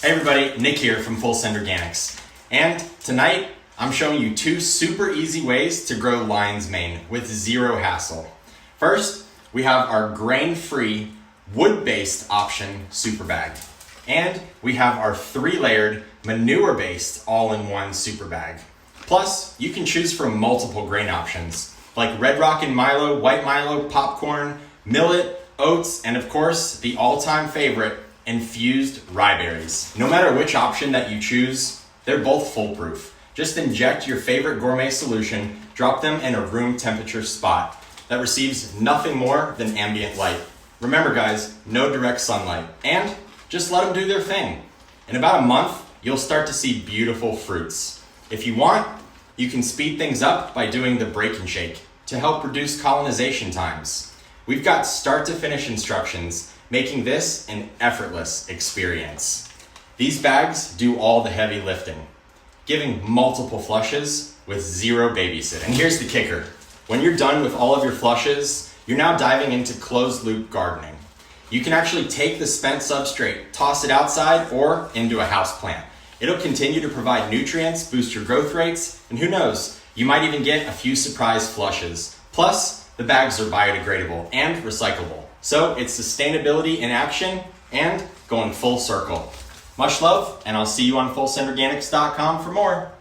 Hey everybody, Nick here from Fullsend Organics. And tonight, I'm showing you 2 super easy ways to grow lion's mane with zero hassle. First, we have our grain-free, wood-based option super bag. And we have our 3-layered, manure-based all-in-one super bag. Plus, you can choose from multiple grain options, like Red Rockin' Milo, White Milo, popcorn, millet, oats, and of course, the all-time favorite, infused rye berries. No matter which option that you choose, they're both foolproof. Just inject your favorite gourmet solution, drop them in a room temperature spot that receives nothing more than ambient light. Remember guys, no direct sunlight, and just let them do their thing. In about a month, you'll start to see beautiful fruits. If you want, you can speed things up by doing the break and shake to help reduce colonization times. We've got start to finish instructions, making this an effortless experience. These bags do all the heavy lifting, giving multiple flushes with zero babysitting. And here's the kicker. When you're done with all of your flushes, you're now diving into closed loop gardening. You can actually take the spent substrate, toss it outside or into a house plant. It'll continue to provide nutrients, boost your growth rates, and who knows, you might even get a few surprise flushes. Plus, the bags are biodegradable and recyclable. So it's sustainability in action and going full circle. Much love, and I'll see you on FullsendOrganics.com for more.